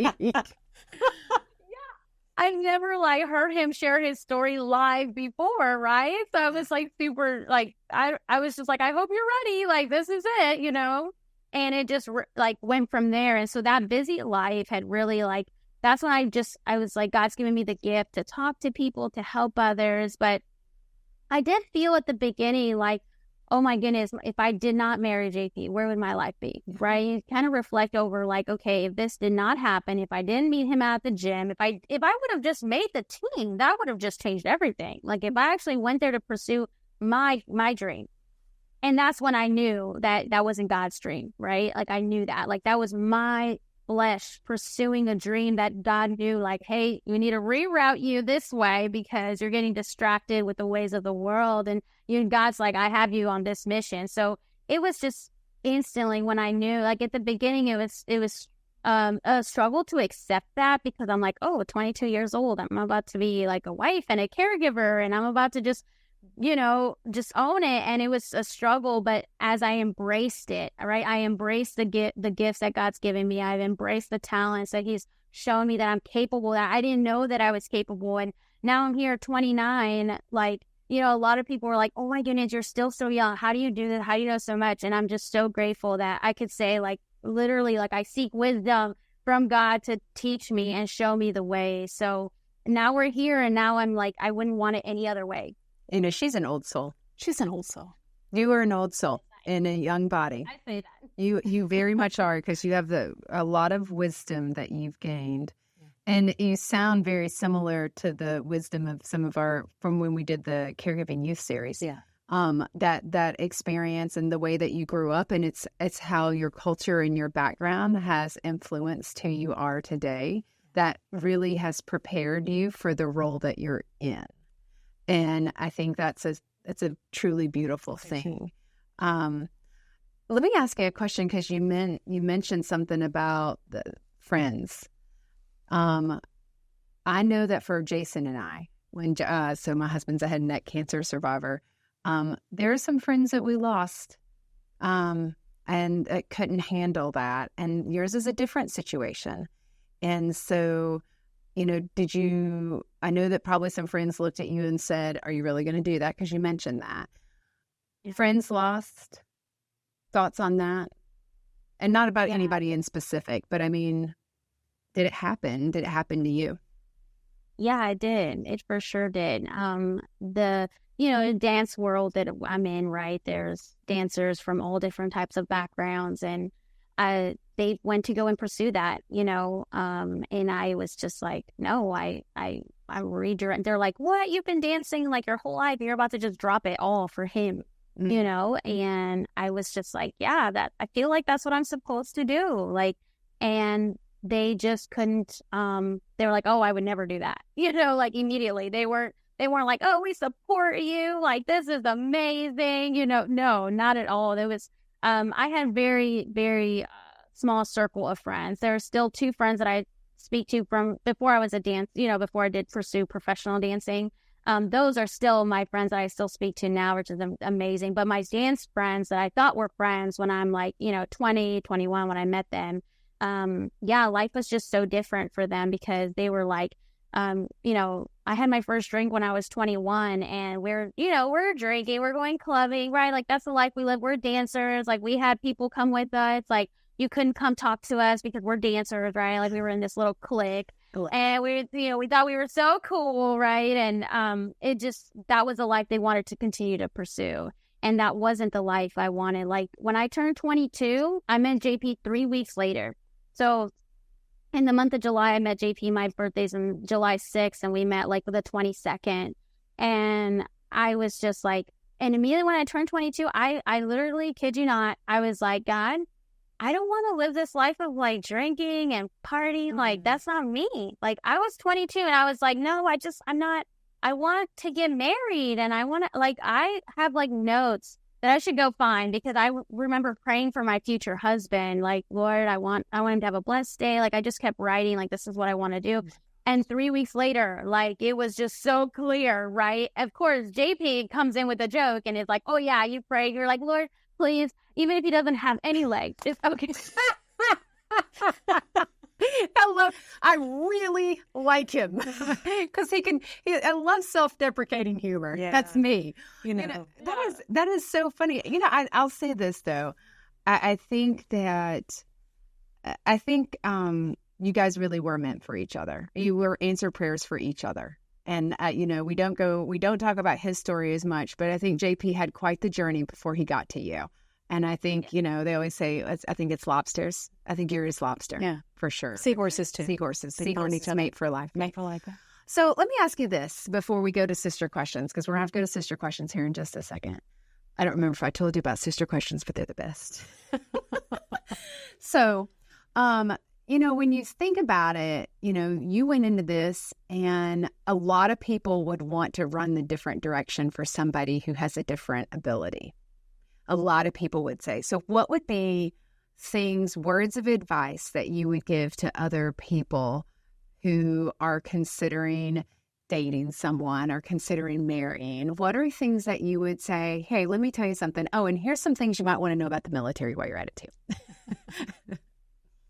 I've never like heard him share his story live before, right? So I was like super like, I was just like, I hope you're ready. Like, this is it, And it just like went from there. And so that busy life had really like, that's when I was like, God's given me the gift to talk to people, to help others. But I did feel at the beginning like, oh my goodness, if I did not marry JP, where would my life be? Right? You kind of reflect over like, okay, if this did not happen, if I didn't meet him at the gym, if I would have just made the team, that would have just changed everything. Like if I actually went there to pursue my dream. And that's when I knew that wasn't God's dream, right? Like I knew that, like that was my flesh pursuing a dream that God knew, like, hey, you need to reroute you this way because you're getting distracted with the ways of the world. And God's like, I have you on this mission. So it was just instantly when I knew, like at the beginning, it was a struggle to accept that because I'm like, oh, 22 years old, I'm about to be like a wife and a caregiver, and I'm about to just own it. And it was a struggle, but as I embraced it, right, I embraced the gifts that God's given me. I've embraced the talents that he's shown me that I'm capable, that I didn't know that I was capable. And now I'm here 29, like, a lot of people were like, oh my goodness, you're still so young. How do you do this? How do you know so much? And I'm just so grateful that I could say, like, literally, like I seek wisdom from God to teach me and show me the way. So now we're here, and now I'm like, I wouldn't want it any other way. She's an old soul. She's an old soul. You are an old soul in a young body. I say that. You very much are, because you have a lot of wisdom that you've gained. And you sound very similar to the wisdom of some of from when we did the Caregiving Youth Series. Yeah. That experience and the way that you grew up, and it's how your culture and your background has influenced who you are today, that really has prepared you for the role that you're in. And I think that's a truly beautiful thing. Let me ask you a question, because you mentioned something about the friends. I know that for Jason and I, so my husband's a head and neck cancer survivor, there are some friends that we lost, and couldn't handle that. And yours is a different situation. And so, I know that probably some friends looked at you and said, are you really going to do that? Because you mentioned that. Friends lost. Thoughts on that? And not about anybody in specific, but I mean, did it happen? Did it happen to you? Yeah, it did. It for sure did. The dance world that I'm in, right? There's dancers from all different types of backgrounds, and they went to go and pursue that, and I was just like, no, I redirect. They're like, what? You've been dancing like your whole life. You're about to just drop it all for him, And I was just like, yeah, that I feel like that's what I'm supposed to do. Like, and they just couldn't. They were like, oh, I would never do that. Like immediately they weren't like, oh, we support you. Like, this is amazing. No, not at all. There was. I had very, very small circle of friends. There are still 2 friends that I speak to from before I was before I did pursue professional dancing. Those are still my friends that I still speak to now, which is amazing. But my dance friends that I thought were friends when I'm like, 20, 21, when I met them, life was just so different for them because they were like, I had my first drink when I was 21 and we're drinking, we're going clubbing, right? Like that's the life we live. We're dancers. Like we had people come with us. Like you couldn't come talk to us because we're dancers, right? Like we were in this little clique and we thought we were so cool, right? And that was a life they wanted to continue to pursue. And that wasn't the life I wanted. Like when I turned 22, I met JP 3 weeks later. So in the month of July, I met JP. My birthday's on July 6th, and we met like the 22nd. And I was just like, and immediately when I turned 22, I literally, kid you not, I was like, God, I don't want to live this life of like drinking and partying. Mm-hmm. Like, that's not me. Like, I was 22 and I was like, no, I want to get married. And I have like notes that I should go find because I remember praying for my future husband. Like, Lord, I want him to have a blessed day. Like, I just kept writing, like, this is what I want to do. And 3 weeks later, like, it was just so clear, right? Of course, JP comes in with a joke and is like, oh, yeah, you prayed. You're like, Lord, please, even if he doesn't have any legs, it's okay. I really like him because I love self-deprecating humor. Yeah. That's me. That is so funny. I'll say this though. I think you guys really were meant for each other. You were answer prayers for each other. And, we don't talk about his story as much, but I think JP had quite the journey before he got to you. And I think, they always say, I think it's lobsters. I think you're his lobster. Yeah. For sure. Seahorses, too. Seahorses mate for life. Mate for life. So let me ask you this before we go to sister questions, because we're going to have to go to sister questions here in just a second. I don't remember if I told you about sister questions, but they're the best. So, when you think about it, you went into this and a lot of people would want to run the different direction for somebody who has a different ability. A lot of people would say. So what would be words of advice that you would give to other people who are considering dating someone or considering marrying? What are things that you would say, hey, let me tell you something. Oh, and here's some things you might want to know about the military while you're at it too.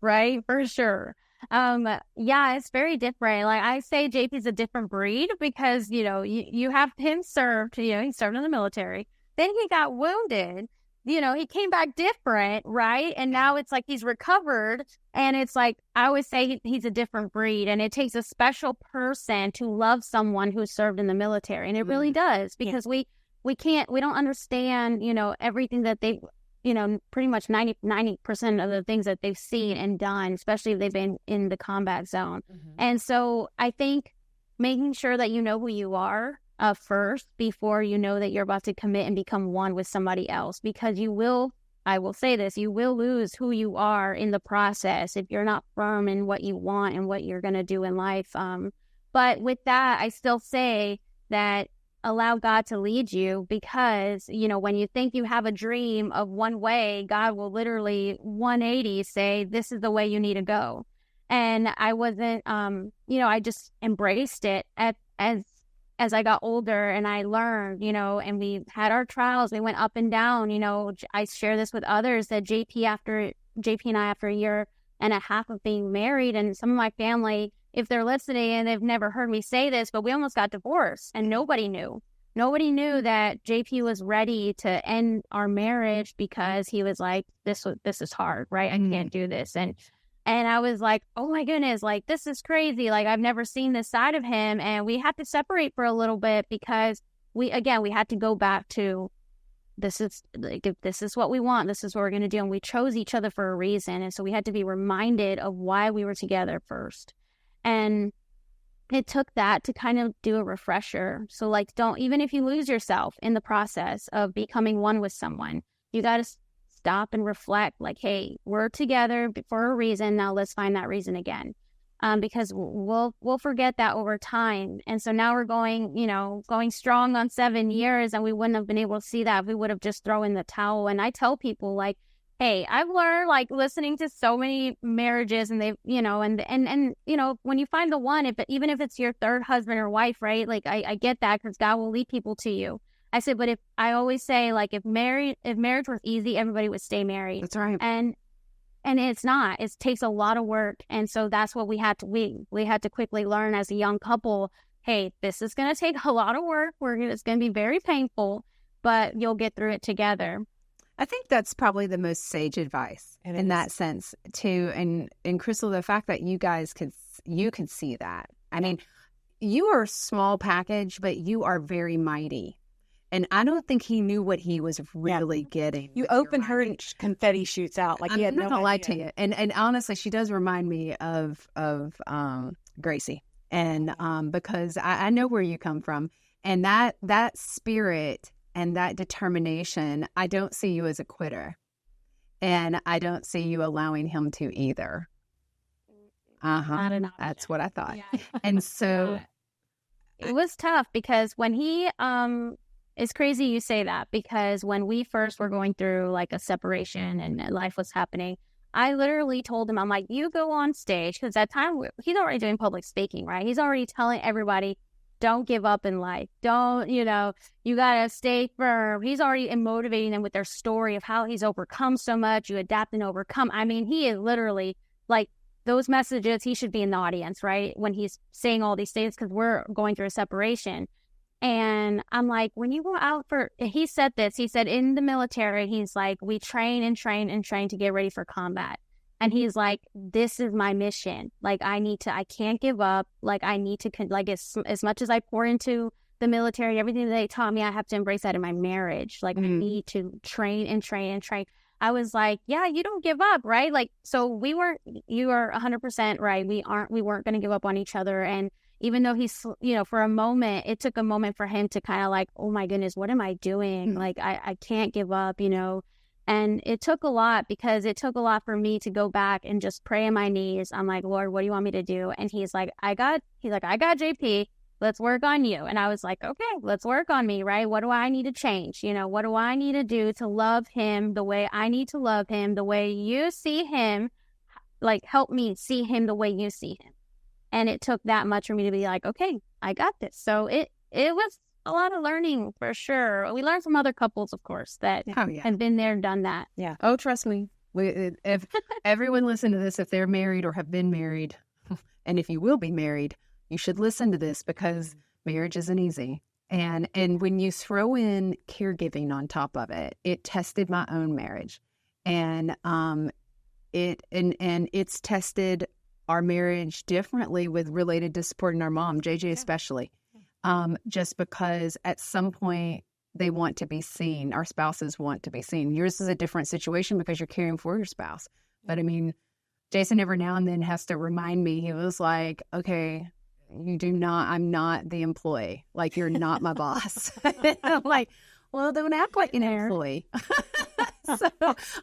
Right, for sure. It's very different. Like I say, JP's a different breed because, you have him served, he served in the military. Then he got wounded, he came back different, right? And now it's like he's recovered. And it's like, I always say he's a different breed. And it takes a special person to love someone who served in the military. And it really does because we don't understand, everything that they, pretty much 90% of the things that they've seen and done, especially if they've been in the combat zone. Mm-hmm. And so I think making sure that you know who you are first before you know that you're about to commit and become one with somebody else, because I will say this, you will lose who you are in the process if you're not firm in what you want and what you're going to do in life. But with that, I still say that allow God to lead you because, when you think you have a dream of one way, God will literally 180 say, this is the way you need to go. And I wasn't, I just embraced it as I got older and I learned, and we had our trials. We went up and down, I share this with others that JP and I, after a year and a half of being married, and some of my family, if they're listening and they've never heard me say this, but we almost got divorced and nobody knew. Nobody knew that JP was ready to end our marriage because he was like, this is hard, right? I can't do this. And I was like, oh my goodness, like, this is crazy. Like, I've never seen this side of him. And we had to separate for a little bit because we had to go back to, this is what we want. This is what we're going to do. And we chose each other for a reason. And so we had to be reminded of why we were together first. And it took that to kind of do a refresher. So like, even if you lose yourself in the process of becoming one with someone, you got to stop and reflect like, hey, we're together for a reason. Now let's find that reason again. Because we'll forget that over time. And so now we're going strong on 7 years, and we wouldn't have been able to see that if we would have just thrown in the towel. And I tell people, like, hey, I've learned like listening to so many marriages, and they've, and when you find the one, even if it's your third husband or wife, right? Like I get that, because God will lead people to you. I said, but if I always say, like, if marriage was easy, everybody would stay married. That's right. And it's not. It takes a lot of work, and so that's what we had to quickly learn as a young couple. Hey, this is going to take a lot of work. It's going to be very painful, but you'll get through it together. I think that's probably the most sage advice in that sense too. And Crystal, the fact that you guys could see that. I mean, you are a small package, but you are very mighty. And I don't think he knew what he was really getting. You open her and confetti shoots out. Like, he had I'm not no gonna lie idea. to you. And honestly, she does remind me of Gracie. And because I know where you come from, and that spirit and that determination, I don't see you as a quitter, and I don't see you allowing him to either. That's what I thought. Yeah. And so It was tough, because when he it's crazy you say that, because when we first were going through like a separation and life was happening, I literally told him, I'm like, you go on stage, because at that time he's already doing public speaking, right? He's already telling everybody, don't give up in life. Don't, you gotta stay firm. He's already motivating them with their story of how he's overcome so much. You adapt and overcome. I mean, he is literally like, those messages, he should be in the audience, right? When he's saying all these things, because we're going through a separation. And I'm like, when you go out he said this, he said, in the military, he's like, we train and train and train to get ready for combat. And he's like, this is my mission. Like, I can't give up. Like, I need to, like, as much as I pour into the military, everything that they taught me, I have to embrace that in my marriage. Like, I need to train and train and train. I was like, yeah, you don't give up, right? Like, so you are 100% right. We weren't going to give up on each other. And even though he's, for a moment, it took a moment for him to kind of like, oh my goodness, what am I doing? Like, I can't give up, And it took a lot, because it took a lot for me to go back and just pray on my knees. I'm like, Lord, what do you want me to do? And he's like, I got JP. Let's work on you. And I was like, okay, let's work on me, right? What do I need to change? What do I need to do to love him the way I need to love him, the way you see him? Like, help me see him the way you see him. And it took that much for me to be like, okay, I got this. So it was a lot of learning, for sure. We learned from other couples, of course, that have been there and done that. Yeah. Oh, trust me. If everyone listen to this, if they're married or have been married, and if you will be married, you should listen to this, because marriage isn't easy. And when you throw in caregiving on top of it, it tested my own marriage. And it's tested our marriage differently with related to supporting our mom, JJ especially. Just because at some point they want to be seen. Our spouses want to be seen. Yours is a different situation because you're caring for your spouse. But I mean, Jason every now and then has to remind me. He was like, okay, I'm not the employee. Like, you're not my boss. I'm like, well, don't act like an employee. So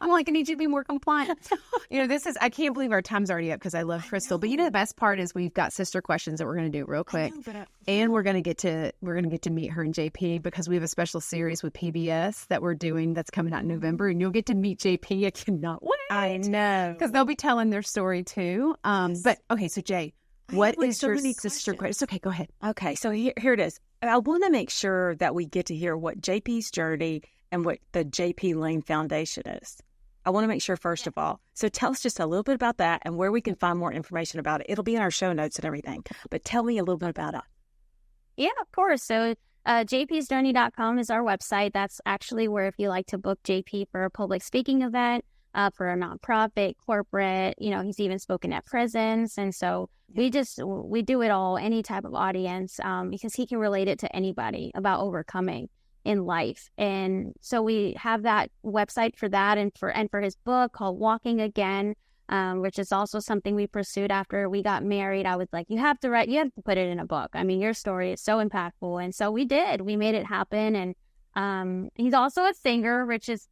I'm like, I need you to be more compliant. I can't believe our time's already up, because I love Crystal. But the best part is we've got sister questions that we're going to do real quick. And we're going to get to meet her and JP, because we have a special series with PBS that we're doing that's coming out in November. And you'll get to meet JP. I cannot wait. I know. Because they'll be telling their story too. But okay, so Jay, what is your sister question? It's okay, go ahead. Okay, so here it is. I want to make sure that we get to hear what JP's journey and what the JP Lane Foundation is. I want to make sure, first of all. So tell us just a little bit about that and where we can find more information about it. It'll be in our show notes and everything. But tell me a little bit about it. Yeah, of course. So jpsjourney.com is our website. That's actually where, if you like to book JP for a public speaking event, for a nonprofit, corporate, he's even spoken at prisons. And so we do it all, any type of audience, because he can relate it to anybody about overcoming in life. And so we have that website for that, and for his book called Walking Again, which is also something we pursued after we got married. I was like, you have to put it in a book. I mean, your story is so impactful. And so we made it happen. And he's also a singer, which is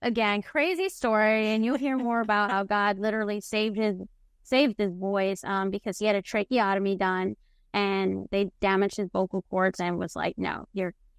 again, crazy story. And you'll hear more about how God literally saved his voice, because he had a tracheotomy done, and they damaged his vocal cords, and was like, no,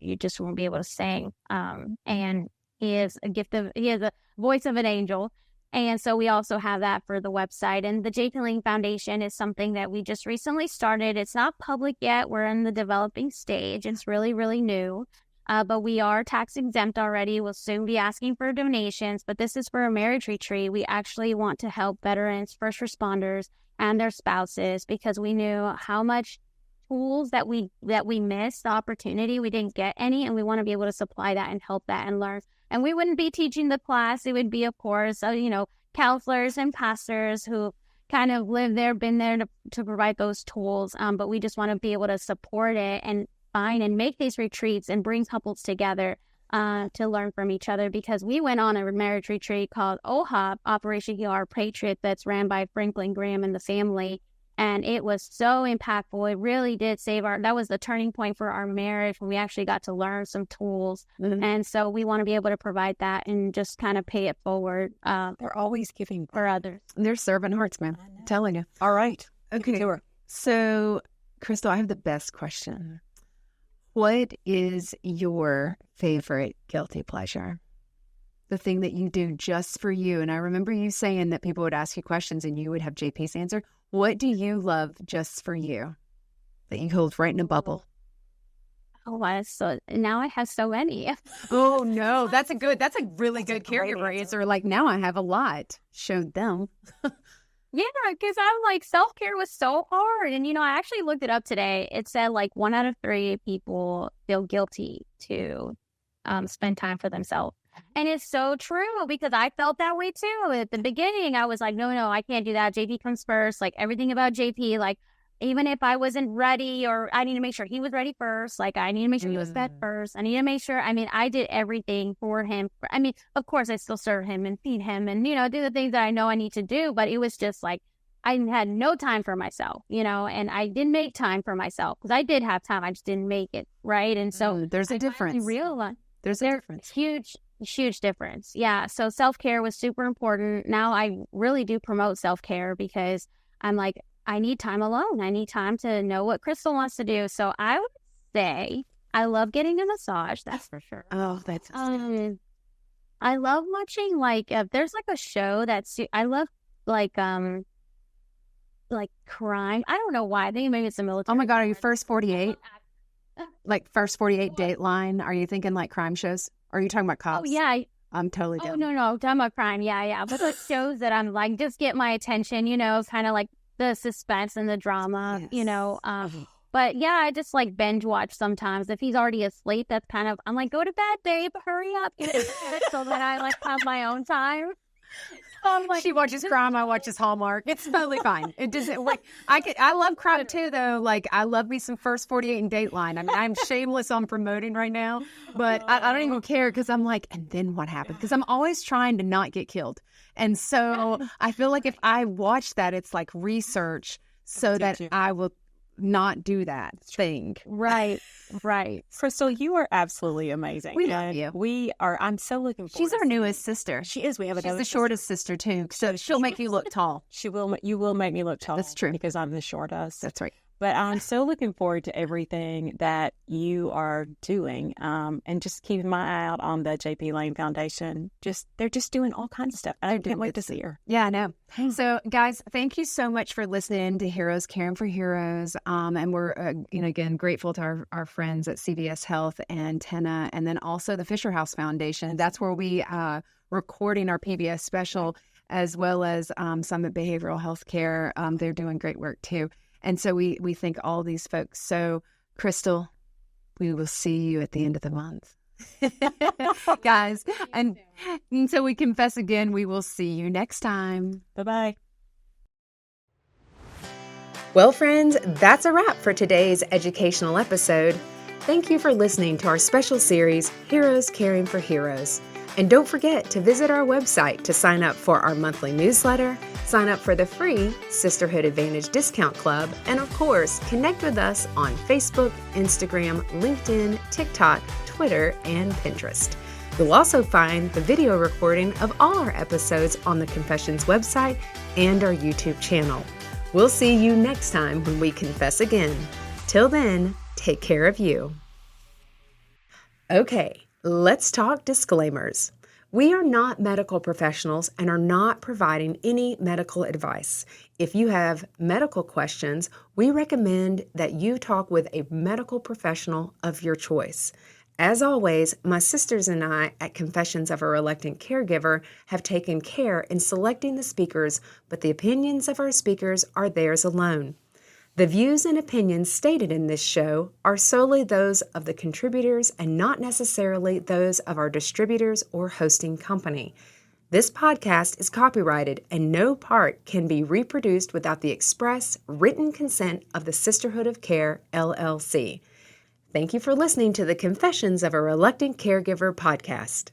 you just won't be able to sing. And He is a voice of an angel. And so we also have that for the website. And the JP Lane Foundation is something that we just recently started. It's not public yet. We're in the developing stage. It's really, really new. But we are tax exempt already. We'll soon be asking for donations. But this is for a marriage retreat. We actually want to help veterans, first responders, and their spouses, because we knew how much tools that we missed, the opportunity, we didn't get any, and we want to be able to supply that and help that and learn. And we wouldn't be teaching the class. It would be, of course, counselors and pastors who kind of lived there, been there to provide those tools. But we just want to be able to support it and find and make these retreats and bring couples together to learn from each other, because we went on a marriage retreat called OHOP, Operation Heal Our Patriot, that's ran by Franklin Graham and the family. And it was so impactful. It really did that was the turning point for our marriage, when we actually got to learn some tools. Mm-hmm. And so we want to be able to provide that and just kind of pay it forward. They're always giving for others. They're serving hearts, man. I'm telling you. All right. Okay. So, Crystal, I have the best question. What is your favorite guilty pleasure? The thing that you do just for you. And I remember you saying that people would ask you questions and you would have JP's answer. What do you love just for you that you hold right in a bubble? Oh, now I have so many. Oh no, that's a really good caregiver answer. Like, now I have a lot. Showed them. Yeah, because I'm like, self-care was so hard. And, I actually looked it up today. It said like 1 out of 3 people feel guilty to spend time for themselves. And it's so true, because I felt that way too. At the beginning, I was like, no, I can't do that. JP comes first. Like, everything about JP, like, even if I wasn't ready, or I need to make sure he was ready first. Like, I need to make sure he was fed first. I need to make sure, I did everything for him. Of course, I still serve him and feed him and, do the things that I know I need to do. But it was just like, I had no time for myself, and I didn't make time for myself, because I did have time. I just didn't make it. Right. And so there's a difference. There's a difference. Huge difference. Yeah. So self-care was super important. Now I really do promote self-care, because I'm like, I need time alone. I need time to know what Crystal wants to do. So I would say I love getting a massage. That's for sure. Oh, that's I love watching, like, there's like a show I love, like crime. I don't know why. I think maybe it's a military. Oh my God. Are you First 48? Like First 48 Dateline? Are you thinking like crime shows? Or are you talking about cops? Oh, yeah. I'm totally down. Oh, no. Talking about crime. Yeah. But those shows that I'm like, just get my attention, kind of like the suspense and the drama, yes. But yeah, I just like binge watch sometimes. If he's already asleep, that's kind of, I'm like, go to bed, babe, hurry up. So that I like have my own time. She watches crime, I watches Hallmark. It's totally fine. It doesn't like I love crime too, though. Like, I love me some First 48 and Dateline. I'm shameless on promoting right now, but I don't even care, because I'm like, and then what happens? Because I'm always trying to not get killed, and so I feel like if I watch that, it's like research so that I will not do that thing. Right. Crystal, you are absolutely amazing. We love you. I'm so looking forward. She's our newest sister. She is. She's the shortest sister too. So she'll make you look tall. You will make me look tall. That's true. Because I'm the shortest. That's right. But I'm so looking forward to everything that you are doing, and just keeping my eye out on the JP Lane Foundation. They're just doing all kinds of stuff. I can't wait to see her. Yeah, I know. So, guys, thank you so much for listening to Heroes Caring for Heroes. And we're, again, grateful to our friends at CVS Health and TENA, and then also the Fisher House Foundation. That's where we recording our PBS special, as well as Summit Behavioral Health Care. They're doing great work too. And so we thank all these folks. So, Crystal, we will see you at the end of the month. Guys, and until we confess again, we will see you next time. Bye-bye. Well, friends, that's a wrap for today's educational episode. Thank you for listening to our special series, Heroes Caring for Heroes. And don't forget to visit our website to sign up for our monthly newsletter, sign up for the free Sisterhood Advantage Discount Club, and of course, connect with us on Facebook, Instagram, LinkedIn, TikTok, Twitter, and Pinterest. You'll also find the video recording of all our episodes on the Confessions website and our YouTube channel. We'll see you next time when we confess again. Till then, take care of you. Okay, Let's talk disclaimers. We are not medical professionals and are not providing any medical advice. If you have medical questions, we recommend that you talk with a medical professional of your choice. As always, my sisters and I at Confessions of a Reluctant Caregiver have taken care in selecting the speakers, but the opinions of our speakers are theirs alone. The views and opinions stated in this show are solely those of the contributors and not necessarily those of our distributors or hosting company. This podcast is copyrighted and no part can be reproduced without the express written consent of the Sisterhood of Care, LLC. Thank you for listening to the Confessions of a Reluctant Caregiver podcast.